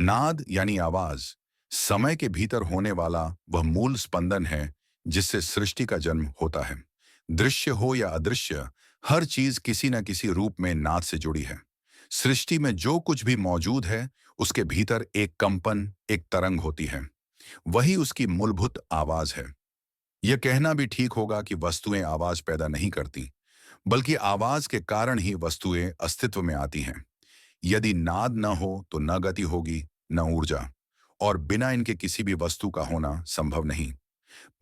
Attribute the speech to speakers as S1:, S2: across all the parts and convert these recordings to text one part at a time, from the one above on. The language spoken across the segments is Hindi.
S1: नाद यानी आवाज समय के भीतर होने वाला वह मूल स्पंदन है जिससे सृष्टि का जन्म होता है। दृश्य हो या अदृश्य, हर चीज किसी न किसी रूप में नाद से जुड़ी है। सृष्टि में जो कुछ भी मौजूद है उसके भीतर एक कंपन, एक तरंग होती है। वही उसकी मूलभूत आवाज है। यह कहना भी ठीक होगा कि वस्तुएं आवाज पैदा नहीं करती, बल्कि आवाज के कारण ही वस्तुएं अस्तित्व में आती हैं। यदि नाद न हो तो न गति होगी, न ऊर्जा, और बिना इनके किसी भी वस्तु का होना संभव नहीं।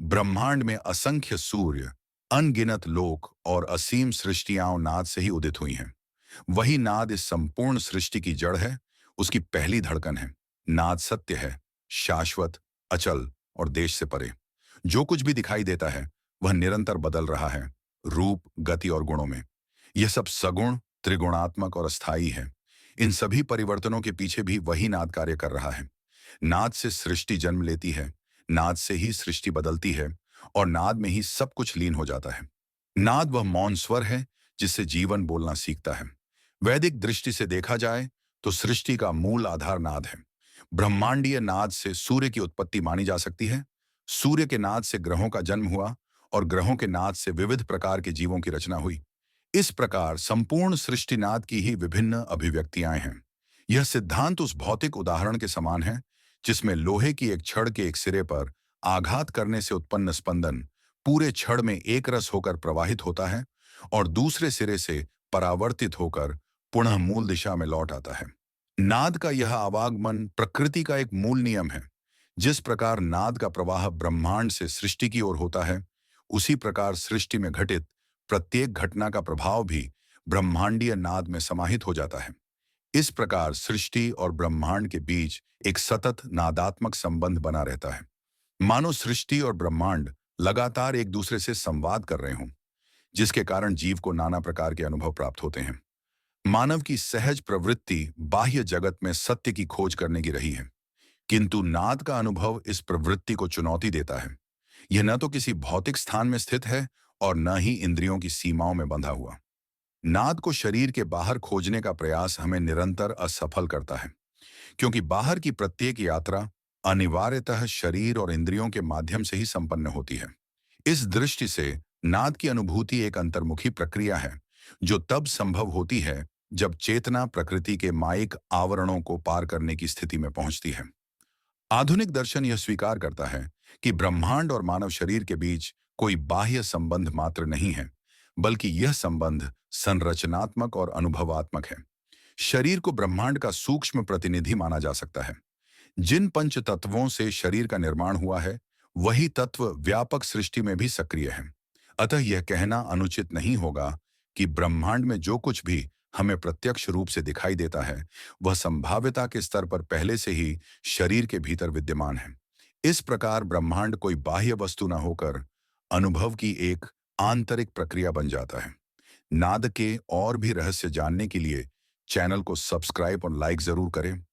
S1: ब्रह्मांड में असंख्य सूर्य, अनगिनत लोक और असीम सृष्टियां नाद से ही उदित हुई हैं। वही नाद इस संपूर्ण सृष्टि की जड़ है, उसकी पहली धड़कन है। नाद सत्य है, शाश्वत, अचल और देश से परे। जो कुछ भी दिखाई देता है वह निरंतर बदल रहा है, रूप, गति और गुणों में। यह सब सगुण, त्रिगुणात्मक और अस्थायी है। इन सभी परिवर्तनों के पीछे भी वही नाद कार्य कर रहा है। नाद से सृष्टि जन्म लेती है, नाद से ही सृष्टि बदलती है, और नाद में ही सब कुछ लीन हो जाता है। नाद वह मौन स्वर है जिससे जीवन बोलना सीखता है। वैदिक दृष्टि से देखा जाए तो सृष्टि का मूल आधार नाद है। ब्रह्मांडीय नाद से सूर्य की उत्पत्ति मानी जा सकती है। सूर्य के नाद से ग्रहों का जन्म हुआ और ग्रहों के नाद से विविध प्रकार के जीवों की रचना हुई। इस प्रकार संपूर्ण सृष्टि नाद की ही विभिन्न अभिव्यक्तियां हैं। यह सिद्धांत उस भौतिक उदाहरण के समान है जिसमें लोहे की एक छड़ के एक सिरे पर आघात करने से उत्पन्न स्पंदन पूरे छड़ में एक रस होकर प्रवाहित होता है और दूसरे सिरे से परावर्तित होकर पुनः मूल दिशा में लौट आता है। नाद का यह आवागमन प्रकृति का एक मूल नियम है। जिस प्रकार नाद का प्रवाह ब्रह्मांड से सृष्टि की ओर होता है, उसी प्रकार सृष्टि में घटित प्रत्येक घटना का प्रभाव भी ब्रह्मांडीय नाद में समाहित हो जाता है। इस प्रकार सृष्टि और ब्रह्मांड के बीच एक सतत नादात्मक संबंध बना रहता है, मानो सृष्टि और ब्रह्मांड लगातार एक दूसरे से संवाद कर रहे हों, जिसके कारण जीव को नाना प्रकार के अनुभव प्राप्त होते हैं। मानव की सहज प्रवृत्ति बाह्य जगत में सत्य की खोज करने की रही है, किंतु नाद का अनुभव इस प्रवृत्ति को चुनौती देता है। यह न तो किसी भौतिक स्थान में स्थित है और न ही इंद्रियों की सीमाओं में बंधा हुआ। नाद को शरीर के बाहर खोजने का प्रयास हमें निरंतर असफल करता है, क्योंकि बाहर की प्रत्येक यात्रा अनिवार्यतः शरीर और इंद्रियों के माध्यम से ही संपन्न होती है। इस दृष्टि से नाद की अनुभूति एक अंतर्मुखी प्रक्रिया है, जो तब संभव होती है जब चेतना प्रकृति के माइक आवरणों को पार करने की स्थिति में पहुंचती है। आधुनिक दर्शन यह स्वीकार करता है कि ब्रह्मांड और मानव शरीर के बीच कोई बाह्य संबंध मात्र नहीं है, बल्कि यह संबंध संरचनात्मक और अनुभवात्मक है। शरीर को ब्रह्मांड का सूक्ष्म प्रतिनिधि माना जा सकता है। जिन पंच तत्वों से शरीर का निर्माण हुआ है, वही तत्व व्यापक सृष्टि में भी सक्रिय है। अतः यह कहना अनुचित नहीं होगा कि ब्रह्मांड में जो कुछ भी हमें प्रत्यक्ष रूप से दिखाई देता है, वह संभाव्यता के स्तर पर पहले से ही शरीर के भीतर विद्यमान है। इस प्रकार ब्रह्मांड कोई बाह्य वस्तु न होकर अनुभव की एक आंतरिक प्रक्रिया बन जाता है। नाद के और भी रहस्य जानने के लिए चैनल को सब्सक्राइब और लाइक जरूर करें।